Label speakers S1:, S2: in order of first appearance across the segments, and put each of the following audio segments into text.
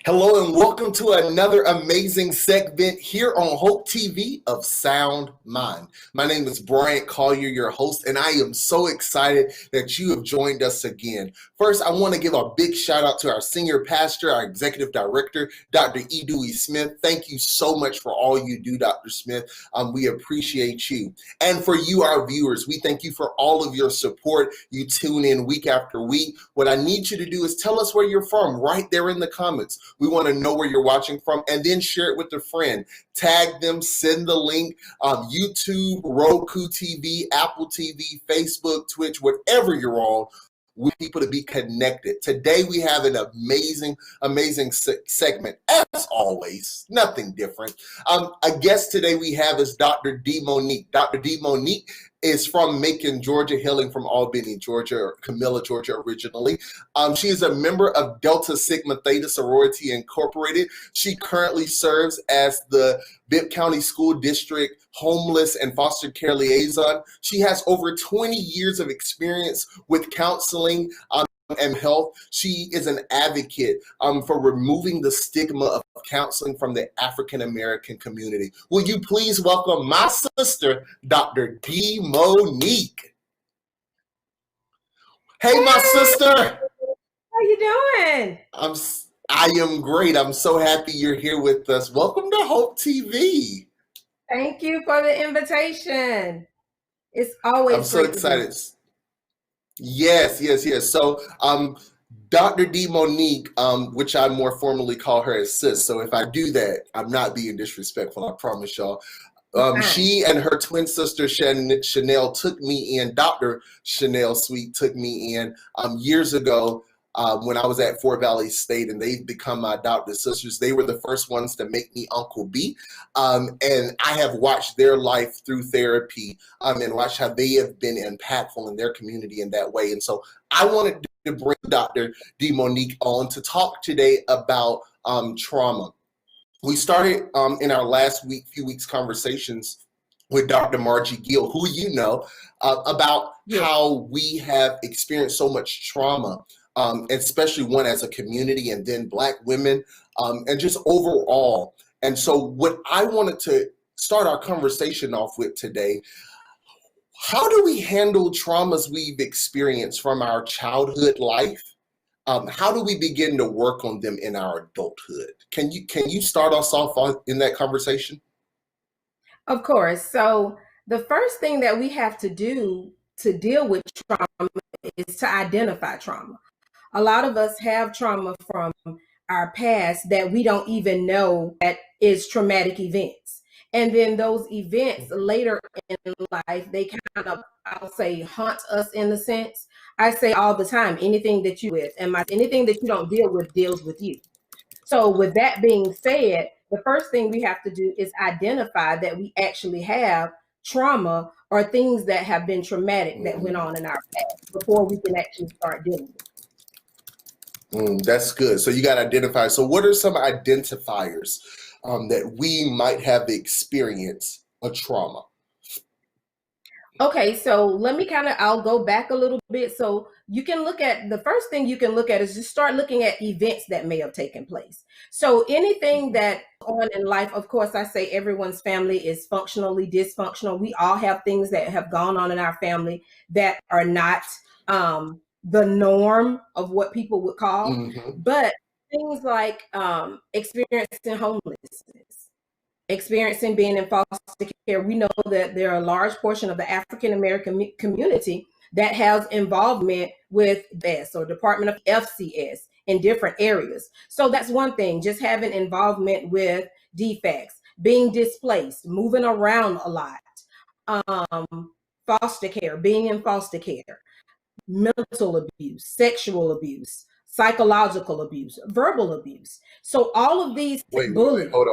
S1: Hello and welcome to another amazing segment here on Hope TV of Sound Mind. My name is Bryant Collier, your host, and I am so excited that you have joined us again. First, I want to give a big shout out to our senior pastor, our executive director, Dr. E. Dewey Smith. Thank you so much for all you do, Dr. Smith. We appreciate you. And for you, our viewers, we thank you for all of your support. You tune in week after week. What I need you to do is tell us where you're from right there in the comments. We want to know where you're watching from, and then share it with a friend. Tag them, send the link, YouTube, Roku TV, Apple TV, Facebook, Twitch, whatever you're on. We want people to be connected. Today we have an amazing segment, as always, nothing different. A guest today we have is Dr. Dee Monique. Dr. Dee Monique is from Macon, Georgia, hailing from Albany, Georgia, or Camilla, Georgia originally. She is a member of Delta Sigma Theta Sorority Incorporated. She currently serves as the Bibb County School District Homeless and Foster Care Liaison. She has over 20 years of experience with counseling and health. She is an advocate for removing the stigma of counseling from the African American community. Will you please welcome my sister, Dr. Dee Monique? Hey, my sister.
S2: How you doing?
S1: I am great. I'm so happy you're here with us. Welcome to Hope TV.
S2: Thank you for the invitation. It's always
S1: I'm so excited. Yes. So, Dr. Dee Monique, which I more formally call her as sis. So if I do that, I'm not being disrespectful. I promise y'all. She and her twin sister Chanel took me in. Dr. Chanel Sweet took me in years ago when I was at Fort Valley State, and they've become my adopted sisters. They were the first ones to make me Uncle B, and I have watched their life through therapy and watched how they have been impactful in their community in that way. And so I wanted to bring Dr. Dee Monique on to talk today about trauma. We started in our last few weeks conversations with Dr. Margie Gill, who you know, about how we have experienced so much trauma, especially one as a community, and then Black women, and just overall. And so what I wanted to start our conversation off with today, how do we handle traumas we've experienced from our childhood life? How do we begin to work on them in our adulthood? Can you start us off in that conversation?
S2: Of course. So the first thing that we have to do to deal with trauma is to identify trauma. A lot of us have trauma from our past that we don't even know that is traumatic events. And then those events later in life, they kind of, I'll say, haunt us in a sense. I say all the time, anything that you with, and anything that you don't deal with deals with you. So with that being said, the first thing we have to do is identify that we actually have trauma or things that have been traumatic that went on in our past before we can actually start dealing with it.
S1: That's good. So you got to identify. So what are some identifiers that we might have experienced a trauma?
S2: Okay, so let me I'll go back a little bit. So you can look at, the first thing you can look at is just start looking at events that may have taken place. So anything that on in life, of course, I say everyone's family is functionally dysfunctional. We all have things that have gone on in our family that are not the norm of what people would call, but things like experiencing homelessness, experiencing being in foster care. We know that there are a large portion of the African American community that has involvement with DES or Department of FCS in different areas. So that's one thing, just having involvement with defects, being displaced, moving around a lot, foster care, being in foster care, mental abuse, sexual abuse, psychological abuse, verbal abuse. So all of these
S1: bullying. Hold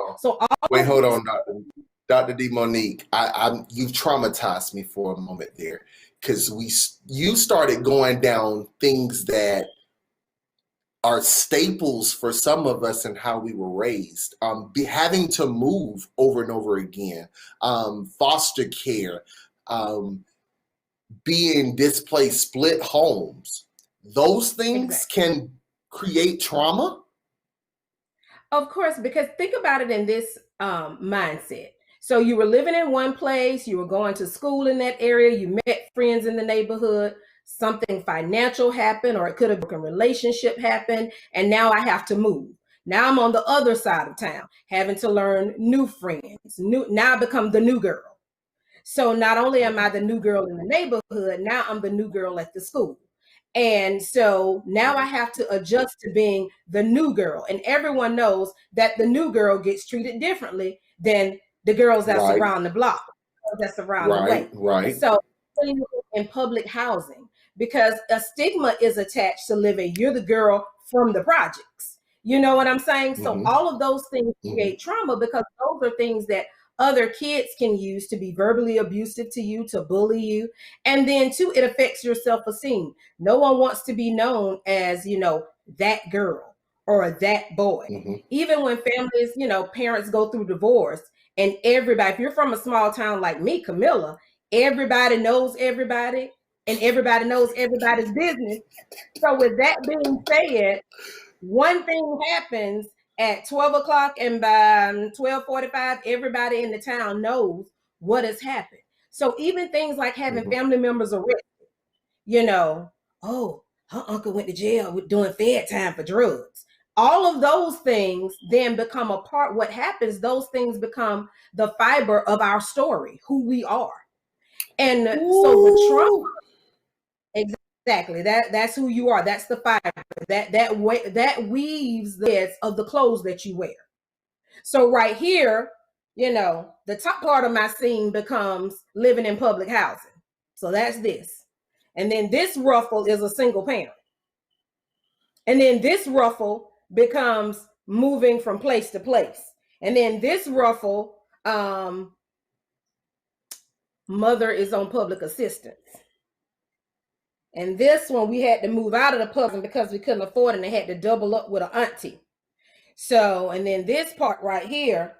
S1: on. Dr. Dee Monique. You've traumatized me for a moment there, because you started going down things that are staples for some of us and how we were raised. Having to move over and over again, foster care, being displaced, split homes, those things can create trauma?
S2: Of course, because think about it in this mindset. So you were living in one place, you were going to school in that area, you met friends in the neighborhood, something financial happened, or it could have been a relationship happened, and now I have to move. Now I'm on the other side of town, having to learn new friends. Now I become the new girl. So not only am I the new girl in the neighborhood, now I'm the new girl at the school. And so now I have to adjust to being the new girl. And everyone knows that the new girl gets treated differently than the girls that's
S1: Right,
S2: around the block, that's around the
S1: right,
S2: way.
S1: right.
S2: So in public housing, because a stigma is attached to living, you're the girl from the projects. You know what I'm saying? So
S1: Mm-hmm,
S2: all of those things
S1: mm-hmm,
S2: create trauma because those are things that other kids can use to be verbally abusive to you, to bully you. And then too, it affects your self-esteem. No one wants to be known as, that girl or that boy.
S1: mm-hmm.
S2: Even when families, parents go through divorce, and everybody, if you're from a small town like me, Camilla, everybody knows everybody and everybody knows everybody's business. So with that being said, one thing happens at 12 o'clock, and by 12:45, everybody in the town knows what has happened. So even things like having
S1: Mm-hmm.
S2: family members arrested, you know, oh, her uncle went to jail with doing fed time for drugs. All of those things then become a part. What happens, those things become the fiber of our story, who we are. And so the trauma,
S1: Ooh.
S2: exactly, that's who you are. That's the fiber that weaves the threads of the clothes that you wear. So right here, the top part of my scene becomes living in public housing. So that's this. And then this ruffle is a single parent. And then this ruffle becomes moving from place to place. And then this ruffle, mother is on public assistance. And this one, we had to move out of the public because we couldn't afford it and they had to double up with an auntie. So, and then this part right here,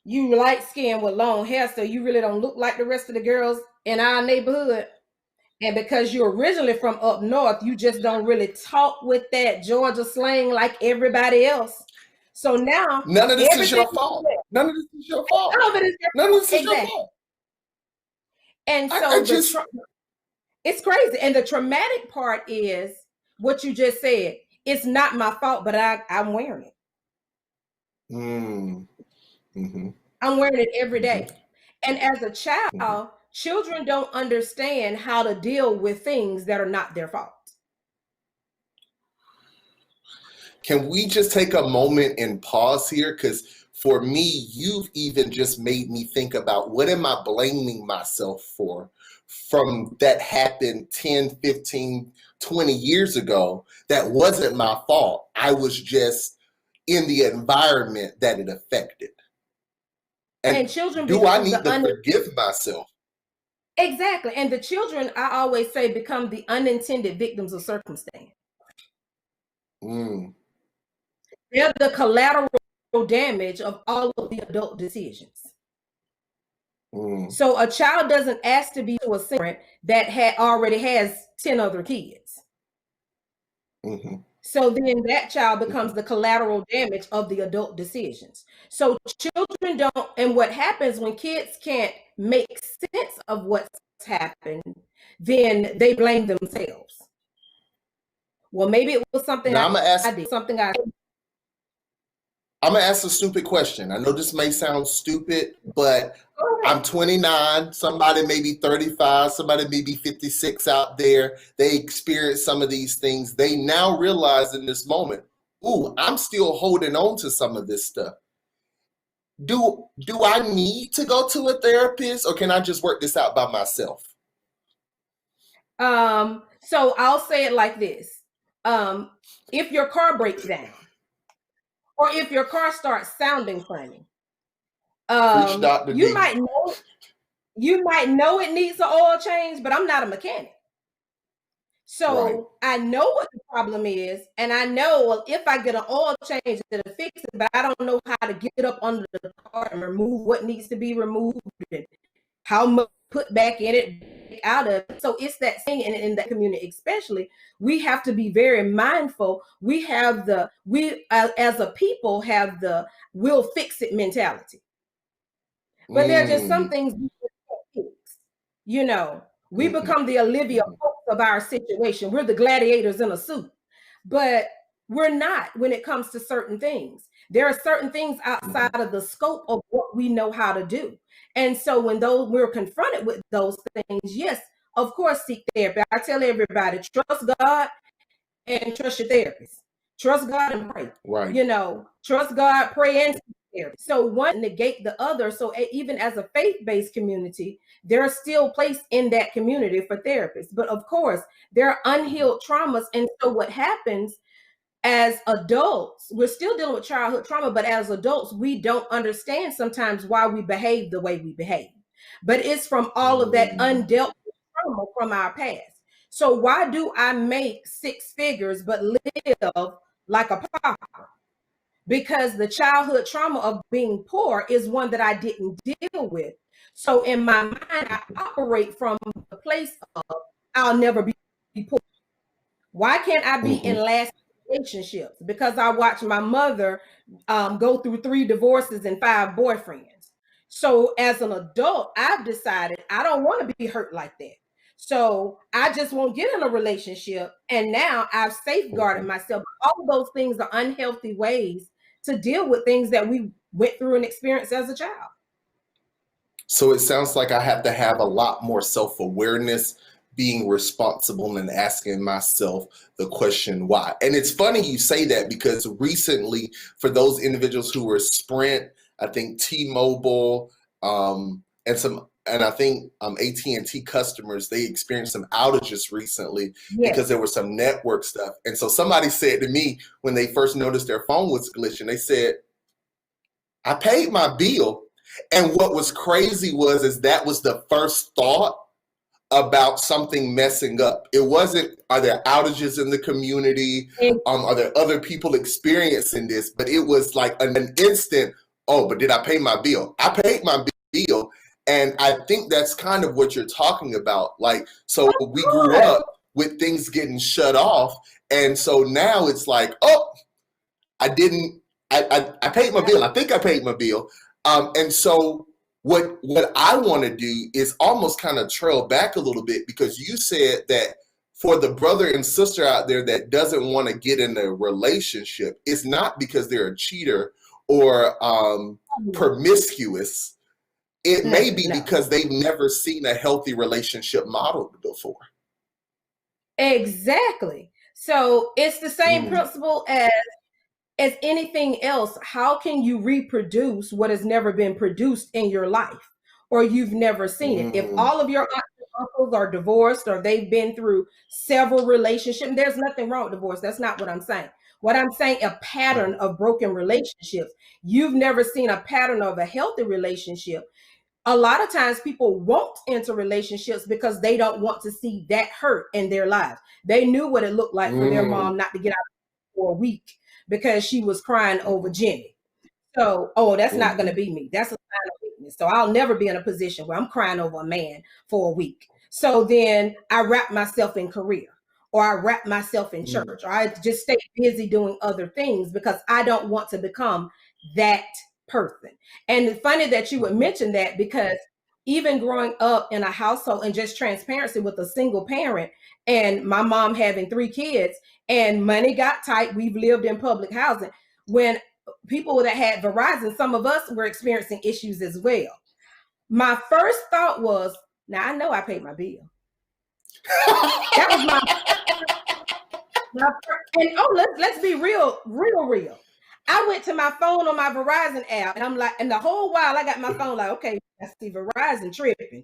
S2: you light skinned with long hair, so you really don't look like the rest of the girls in our neighborhood. And because you're originally from up north, you just don't really talk with that Georgia slang like everybody else. So now
S1: None of this is
S2: everything,
S1: your fault. None of this is your fault.
S2: none of it is
S1: None of this is your
S2: exactly.
S1: fault.
S2: And
S1: I
S2: so
S1: just
S2: it's crazy. And the traumatic part is what you just said. It's not my fault, but I'm wearing it.
S1: mm-hmm,
S2: I'm wearing it every day.
S1: mm-hmm,
S2: And as a
S1: mm-hmm.
S2: child, children don't understand how to deal with things that are not their fault.
S1: Can we just take a moment and pause here? Because for me, you've even just made me think about what am I blaming myself for from that happened 10, 15, 20 years ago that wasn't my fault. I was just in the environment that it affected. And
S2: children
S1: do I
S2: become
S1: need to forgive myself?
S2: Exactly. And the children, I always say, become the unintended victims of circumstance.
S1: Mm.
S2: They're the collateral damage of all of the adult decisions.
S1: Mm.
S2: So a child doesn't ask to be to a parent that already has 10 other kids.
S1: Mm-hmm.
S2: So then that child becomes the collateral damage of the adult decisions. So children don't, and what happens when kids can't make sense of what's happened, then they blame themselves. Well, maybe it was something
S1: Now
S2: I did,
S1: I'm gonna ask a stupid question. I know this may sound stupid, but I'm 29. Somebody may be 35. Somebody may be 56 out there. They experience some of these things. They now realize in this moment, ooh, I'm still holding on to some of this stuff. Do I need to go to a therapist, or can I just work this out by myself?
S2: So I'll say it like this. If your car breaks down, or if your car starts sounding funny,
S1: Dr.
S2: you
S1: D.
S2: might know it needs an oil change, but I'm not a mechanic. So right. I know what the problem is, and I know, well, if I get an oil change, it'll fix it, but I don't know how to get up under the car and remove what needs to be removed and how much put back in it, out of it. So it's that thing in that community, especially, we have to be very mindful. We have we as a people have the we'll fix it mentality. But there are just some things we can't fix. You know, we become the Olivia Pope of our situation. We're the gladiators in a suit, but we're not when it comes to certain things. There are certain things outside of the scope of what we know how to do. And so when we're confronted with those things, yes, of course, seek therapy. I tell everybody, trust God and trust your therapist. Trust God and pray.
S1: Right.
S2: You know, trust God, pray, and therapy. So one negate the other. So even as a faith-based community, there are still place in that community for therapists. But of course, there are unhealed traumas. And so what happens as adults, we're still dealing with childhood trauma, but as adults, we don't understand sometimes why we behave the way we behave. But it's from all of that undealt trauma from our past. So why do I make 6 figures but live like a pauper? Because the childhood trauma of being poor is one that I didn't deal with. So in my mind, I operate from the place of I'll never be poor. Why can't I be in lasting relationships? Because I watched my mother go through 3 divorces and 5 boyfriends. So as an adult, I've decided I don't want to be hurt like that. So I just won't get in a relationship. And now I've safeguarded myself. All of those things are unhealthy ways to deal with things that we went through and experienced as a child.
S1: So it sounds like I have to have a lot more self-awareness, being responsible and asking myself the question why. And it's funny you say that, because recently, for those individuals who were Sprint, I think T-Mobile, and I think AT&T customers, they experienced some outages recently because there was some network stuff. And so somebody said to me when they first noticed their phone was glitching, they said, I paid my bill. And what was crazy is that was the first thought about something messing up. It wasn't, are there outages in the community? Are there other people experiencing this? But it was like an instant, oh, but did I pay my bill? I paid my bill. And I think that's kind of what you're talking about. Like, so we grew up with things getting shut off. And so now it's like, oh, I paid my bill. I think I paid my bill. And so what I want to do is almost kind of trail back a little bit, because you said that for the brother and sister out there that doesn't want to get in a relationship, it's not because they're a cheater or promiscuous. It may be because they've never seen a healthy relationship modeled before.
S2: Exactly. So it's the same principle as anything else. How can you reproduce what has never been produced in your life, or you've never seen it? If all of your aunts and uncles are divorced, or they've been through several relationships, there's nothing wrong with divorce. That's not what I'm saying. What I'm saying, a pattern of broken relationships. You've never seen a pattern of a healthy relationship. A lot of times people won't enter relationships because they don't want to see that hurt in their lives. They knew what it looked like for their mom not to get out for a week because she was crying over Jimmy. So, that's not going to be me. That's a sign of weakness. So I'll never be in a position where I'm crying over a man for a week. So then I wrap myself in career, or I wrap myself in church, or I just stay busy doing other things because I don't want to become that person. And it's funny that you would mention that, because even growing up in a household, and just transparency, with a single parent and my mom having 3 kids, and money got tight, we've lived in public housing. When people that had Verizon, some of us were experiencing issues as well. My first thought was, now I know I paid my bill. That was my and let's be real. I went to my phone on my Verizon app, and I'm like, and the whole while I got my phone like, okay, I see Verizon tripping.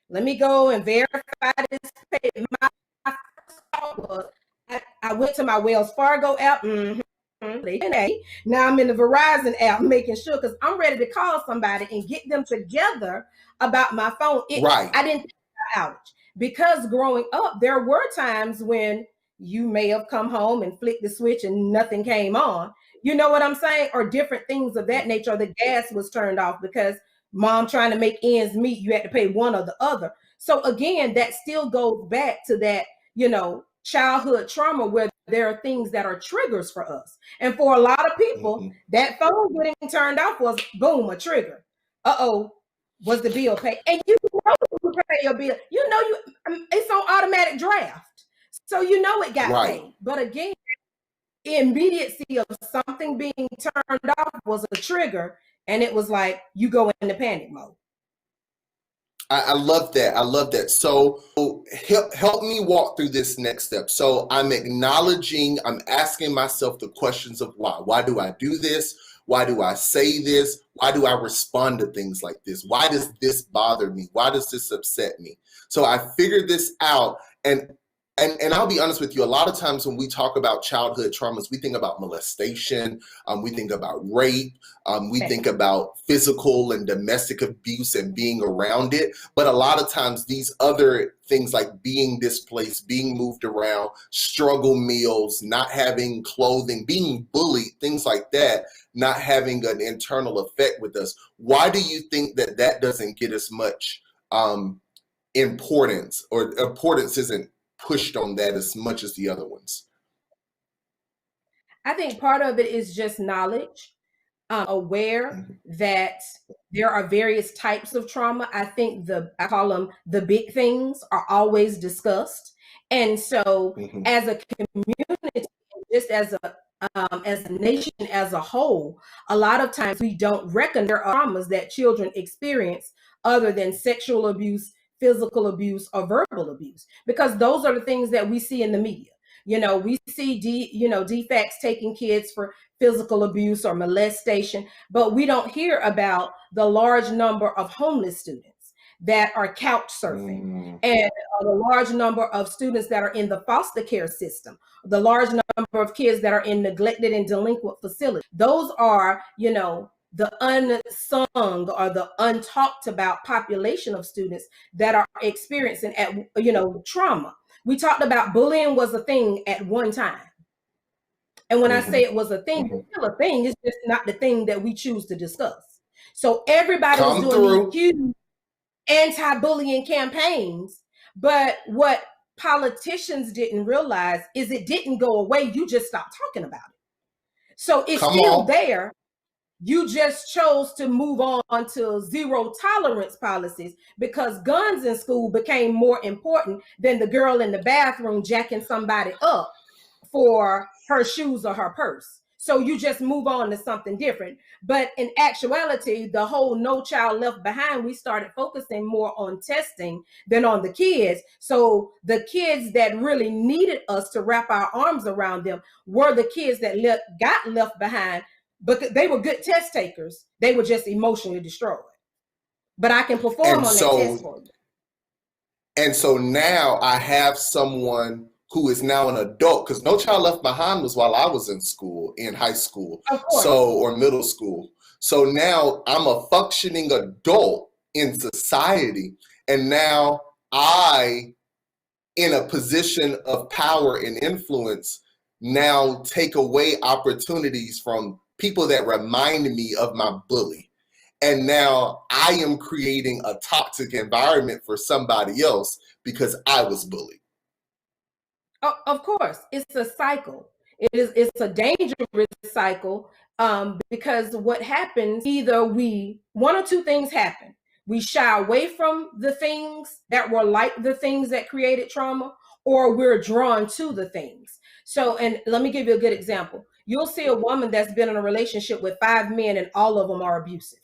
S2: Let me go and verify this pay. My first thought was, I went to my Wells Fargo app. Now I'm in the Verizon app making sure, because I'm ready to call somebody and get them together about my phone. I didn't think about outage, because growing up, there were times when you may have come home and flicked the switch and nothing came on. You know what I'm saying? Or different things of that nature. Or the gas was turned off because mom trying to make ends meet, you had to pay one or the other. So again, that still goes back to that, childhood trauma where there are things that are triggers for us. And for a lot of people, that phone getting turned off was, boom, a trigger. Uh-oh, was the bill paid? And you know you pay your bill. It's on automatic draft. So it got paid. But again, immediacy of something being turned off was a trigger, and it was like you go into panic mode.
S1: I love that. I love that. So help me walk through this next step. So I'm asking myself the questions of why. Why do I do this? Why do I say this? Why do I respond to things like this? Why does this bother me? Why does this upset me? So I figured this out, and I'll be honest with you, a lot of times when we talk about childhood traumas, we think about molestation, we think about rape, we think about physical and domestic abuse and being around it. But a lot of times these other things like being displaced, being moved around, struggle meals, not having clothing, being bullied, things like that, not having an internal effect with us. Why do you think that doesn't get as much importance, or importance isn't pushed on that as much as the other ones?
S2: I think part of it is just knowledge, aware that there are various types of trauma. I think I call them the big things are always discussed. And so as a community, just as a nation as a whole, a lot of times we don't reckon there are traumas that children experience other than sexual abuse, physical abuse, or verbal abuse, because those are the things that we see in the media. We see DFACS taking kids for physical abuse or molestation, but we don't hear about the large number of homeless students that are couch surfing, and the large number of students that are in the foster care system, the large number of kids that are in neglected and delinquent facilities. Those are, the unsung or the untalked about population of students that are experiencing trauma. We talked about bullying was a thing at one time. And when I say it was a thing, it's still a thing. It's just not the thing that we choose to discuss. So everybody was doing huge anti-bullying campaigns. But what politicians didn't realize is it didn't go away. You just stopped talking about it. So it's still there. You just chose to move on to zero tolerance policies because guns in school became more important than the girl in the bathroom jacking somebody up for her shoes or her purse. So you just move on to something different. But in actuality, the whole No Child Left Behind, we started focusing more on testing than on the kids. So the kids that really needed us to wrap our arms around them were the kids that got left behind. But they were good test takers. They were just emotionally destroyed. But I can perform on that test for you.
S1: And so now I have someone who is now an adult, because No Child Left Behind was while I was in school, in high school, or middle school. So now I'm a functioning adult in society. And now I, in a position of power and influence, now take away opportunities from people that remind me of my bully. And now I am creating a toxic environment for somebody else because I was bullied.
S2: Oh, of course, it's a cycle. It's a dangerous cycle because what happens, either one or two things happen. We shy away from the things that were like the things that created trauma, or we're drawn to the things. So, and let me give you a good example. You'll see a woman that's been in a relationship with 5 men and all of them are abusive.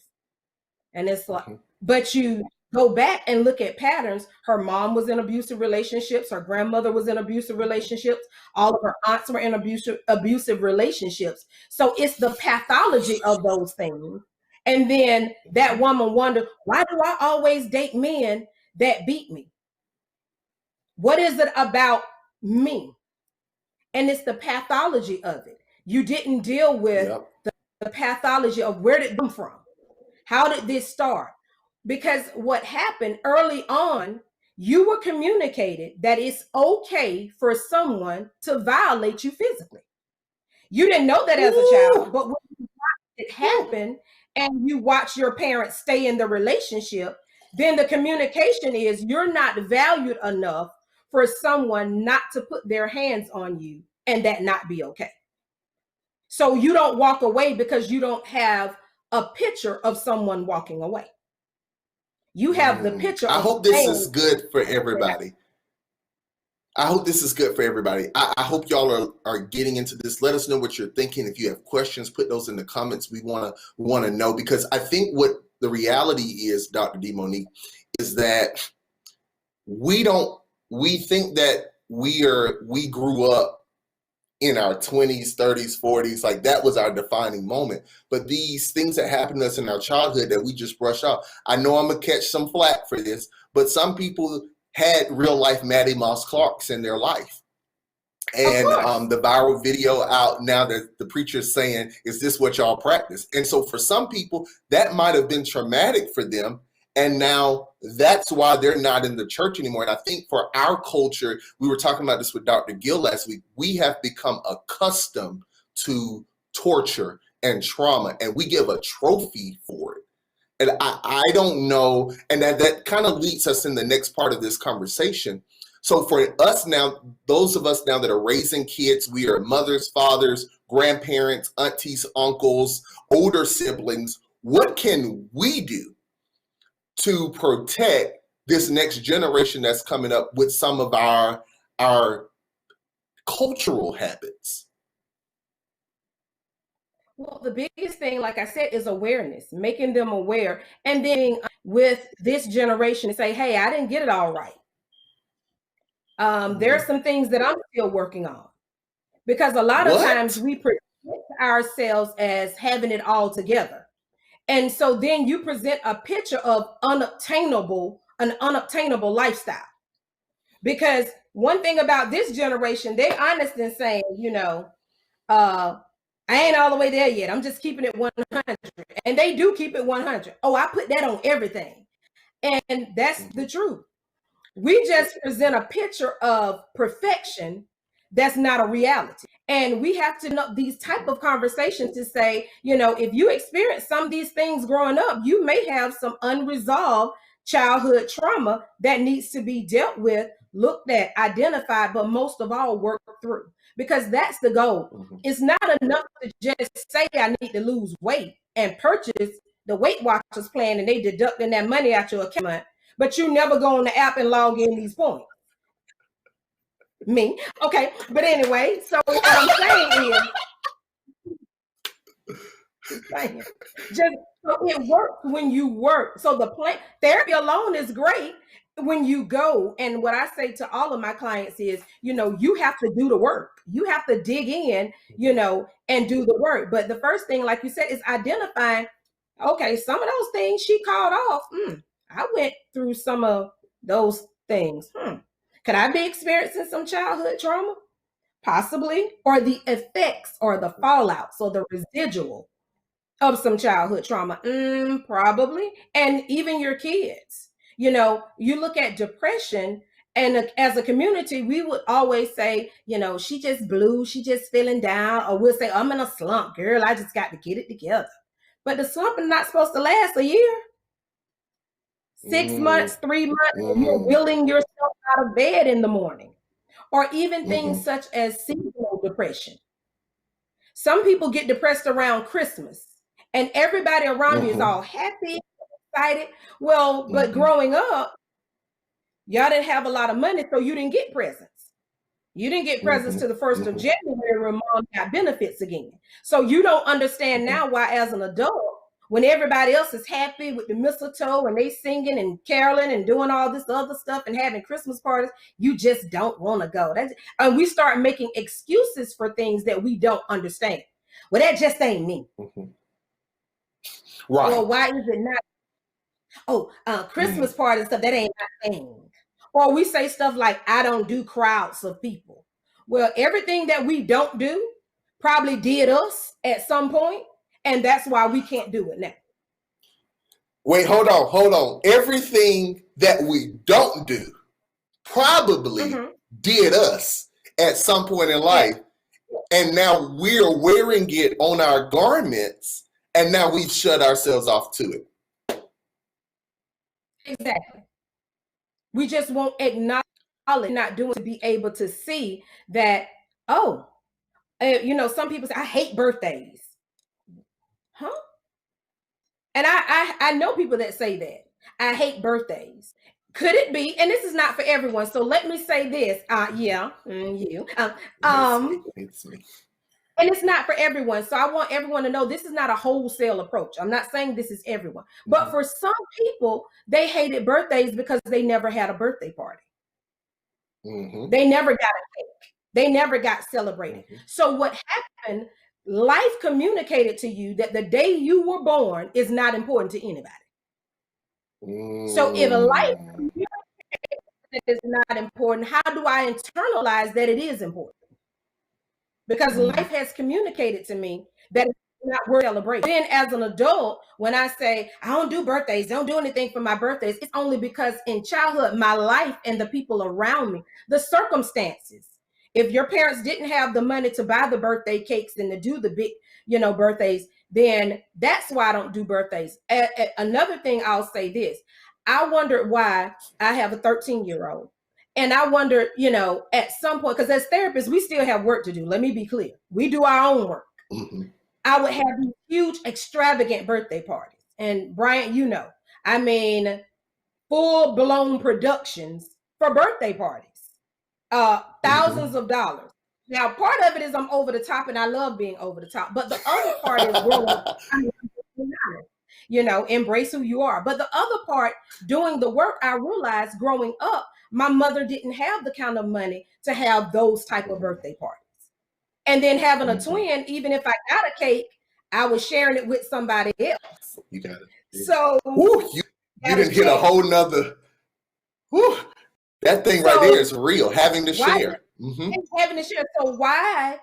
S2: And it's like, but you go back and look at patterns. Her mom was in abusive relationships. Her grandmother was in abusive relationships. All of her aunts were in abusive relationships. So it's the pathology of those things. And then that woman wondered, why do I always date men that beat me? What is it about me? And it's the pathology of it. You didn't deal with the pathology of where did it come from? How did this start? Because what happened early on, you were communicated that it's okay for someone to violate you physically. You didn't know that as a child, but when it happened and you watch your parents stay in the relationship, then the communication is you're not valued enough for someone not to put their hands on you and that not be okay. So you don't walk away because you don't have a picture of someone walking away. You have the picture.
S1: I hope this is good for everybody. I hope this is good for everybody. I hope y'all are getting into this. Let us know what you're thinking. If you have questions, put those in the comments. We want to know, because I think what the reality is, Dr. Dee Monique, is that we think that we grew up in our 20s, 30s, 40s, like that was our defining moment. But these things that happened to us in our childhood that we just brush off. I know I'm gonna catch some flack for this, but some people had real life Maddie Moss Clarks in their life. And the viral video out now that the preacher's saying, is this what y'all practice? And so for some people, that might have been traumatic for them. And now that's why they're not in the church anymore. And I think for our culture, we were talking about this with Dr. Gill last week, we have become accustomed to torture and trauma, and we give a trophy for it. And I don't know, and that kind of leads us in the next part of this conversation. So for us now, those of us now that are raising kids, we are mothers, fathers, grandparents, aunties, uncles, older siblings. What can we do to protect this next generation that's coming up with some of our cultural habits?
S2: Well, the biggest thing, like I said, is awareness, making them aware, and then with this generation say, hey, I didn't get it all right. There are some things that I'm still working on, because a lot of times we present ourselves as having it all together. And so then you present a picture of an unobtainable lifestyle. Because one thing about this generation, they're honest in saying, I ain't all the way there yet. I'm just keeping it 100. And they do keep it 100. Oh, I put that on everything. And that's the truth. We just present a picture of perfection that's not a reality. And we have to know these type of conversations to say, if you experience some of these things growing up, you may have some unresolved childhood trauma that needs to be dealt with, looked at, identified, but most of all, worked through. Because that's the goal. It's not enough to just say I need to lose weight and purchase the Weight Watchers plan and they deducting that money out your account, but you never go on the app and log in these points. Me. Okay. But anyway, so what I'm saying is just so it works when you work. So the therapy alone is great when you go. And what I say to all of my clients is, you have to do the work. You have to dig in, and do the work. But the first thing, like you said, is identifying, okay, some of those things she called off. I went through some of those things. Could I be experiencing some childhood trauma? Possibly. Or the effects or the fallout, so the residual of some childhood trauma. Probably. And even your kids. You look at depression, and as a community, we would always say, she just blue, she just feeling down, or we'll say, I'm in a slump, girl, I just got to get it together. But the slump is not supposed to last a year. 6 months, 3 months, you're willing yourself out of bed in the morning. Or even things such as seasonal depression. Some people get depressed around Christmas, and everybody around you is all happy, excited. Well, but growing up, y'all didn't have a lot of money, so you didn't get presents. You didn't get presents to the 1st of January when mom got benefits again. So you don't understand now why, as an adult, when everybody else is happy with the mistletoe and they singing and caroling and doing all this other stuff and having Christmas parties, you just don't want to go. And we start making excuses for things that we don't understand. Well, that just ain't me. Right. Well, why is it not? Oh, Christmas party and stuff, that ain't my thing. Or we say stuff like, I don't do crowds of people. Well, everything that we don't do probably did us at some point, and that's why we can't do it now.
S1: Wait, hold on. Everything that we don't do probably did us at some point in life, and now we're wearing it on our garments And now we've shut ourselves off to it.
S2: Exactly. We just won't acknowledge not doing to be able to see that, oh, some people say, I hate birthdays. Huh? And I know people that say that. I hate birthdays. Could it be? And this is not for everyone. So let me say this.
S1: It's me.
S2: And it's not for everyone. So I want everyone to know this is not a wholesale approach. I'm not saying this is everyone. But for some people, they hated birthdays because they never had a birthday party. They never got a cake. They never got celebrated. So what happened, life communicated to you that the day you were born is not important to anybody. So if a life communicates that it's not important, how do I internalize that it is important? Because life has communicated to me that it's not worth celebrating. Then as an adult, when I say, I don't do birthdays, don't do anything for my birthdays, it's only because in childhood, my life and the people around me, the circumstances, if your parents didn't have the money to buy the birthday cakes and to do the big, birthdays, then that's why I don't do birthdays. Another thing I'll say this, I wondered why I have a 13-year-old. And I wonder, at some point, because as therapists, we still have work to do. Let me be clear. We do our own work. I would have these huge, extravagant birthday parties. And Bryant, I mean, full-blown productions for birthday parties, thousands of dollars. Now, part of it is I'm over the top, and I love being over the top. But the other part is growing up. Embrace who you are. But the other part, doing the work, I realized growing up, my mother didn't have the kind of money to have those type of birthday parties. And then having a twin, even if I got a cake, I was sharing it with somebody else.
S1: You got it.
S2: So
S1: you didn't hit a whole nother. That thing right there is real. Having to share.
S2: Having to share. So why,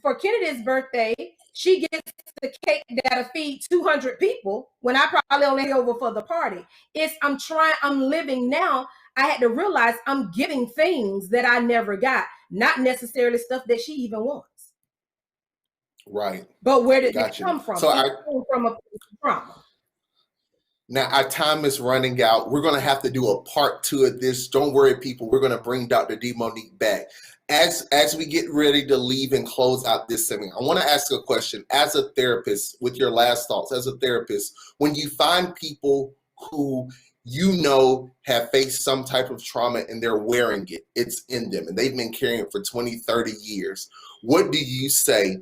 S2: for Kennedy's birthday, she gets the cake that'll feed 200 people when I probably only over for the party. I'm living now. I had to realize I'm giving things that I never got, not necessarily stuff that she even wants.
S1: Right.
S2: But where did it come from?
S1: So
S2: it came from a trauma.
S1: Now, our time is running out. We're going to have to do a part 2 of this. Don't worry, people. We're going to bring Dr. Dee Monique back. As we get ready to leave and close out this segment, I want to ask a question. As a therapist, with your last thoughts, as a therapist, when you find people who have faced some type of trauma and they're wearing it, it's in them, and they've been carrying it for 20, 30 years, what do you say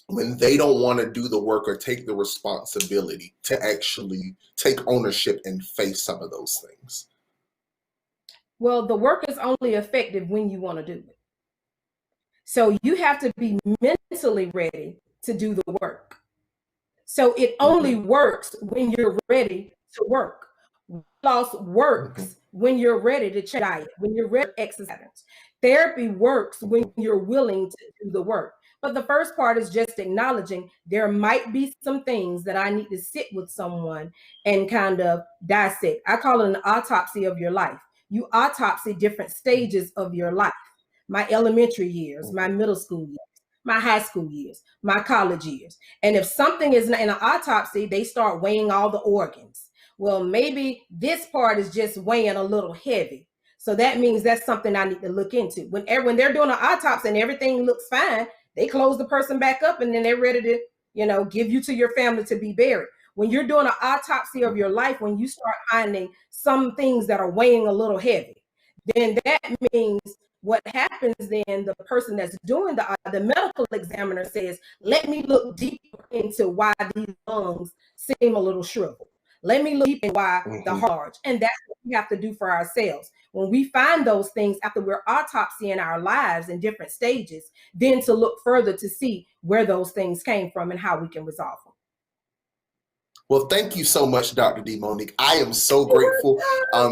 S1: when they don't want to do the work or take the responsibility to actually take ownership and face some of those things?
S2: Well, the work is only effective when you want to do it. So you have to be mentally ready to do the work. So it only works when you're ready to work. Loss works when you're ready to change diet, when you're ready to exercise. Therapy works when you're willing to do the work. But the first part is just acknowledging there might be some things that I need to sit with someone and kind of dissect. I call it an autopsy of your life. You autopsy different stages of your life. My elementary years, my middle school years, my high school years, my college years. And if something is in an autopsy, they start weighing all the organs. Well, maybe this part is just weighing a little heavy. So that means that's something I need to look into. When they're doing an autopsy and everything looks fine, they close the person back up and then they're ready to, give you to your family to be buried. When you're doing an autopsy of your life, when you start finding some things that are weighing a little heavy, then that means what happens then, the person that's doing the medical examiner says, let me look deeper into why these lungs seem a little shriveled. Let me look into why the heart, and that's what we have to do for ourselves. When we find those things after we're autopsying our lives in different stages, then to look further to see where those things came from and how we can resolve them.
S1: Well, thank you so much, Dr. Dee Monique. I am so grateful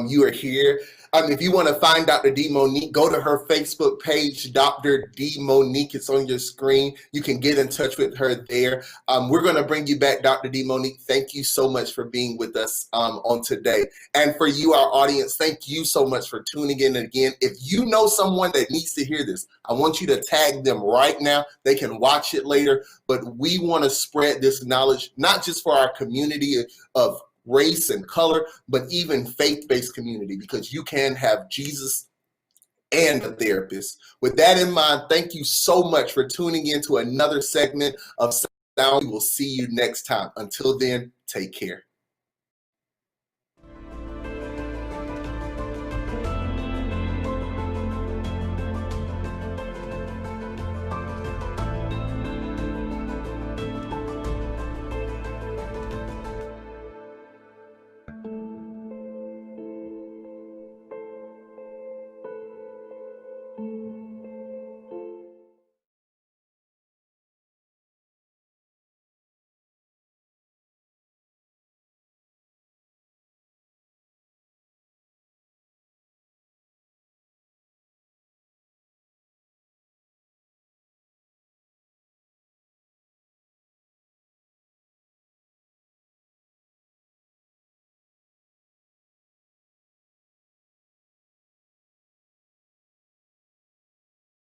S1: you are here. If you want to find Dr. Dee Monique, go to her Facebook page, Dr. Dee Monique. It's on your screen. You can get in touch with her there. We're going to bring you back, Dr. Dee Monique. Thank you so much for being with us on today. And for you, our audience, thank you so much for tuning in again. If you know someone that needs to hear this, I want you to tag them right now. They can watch it later, but we want to spread this knowledge, not just for our community of race and color, but even faith-based community, because you can have Jesus and a therapist. With that in mind, thank you so much for tuning in to another segment of Sound. We will see you next time. Until then, take care.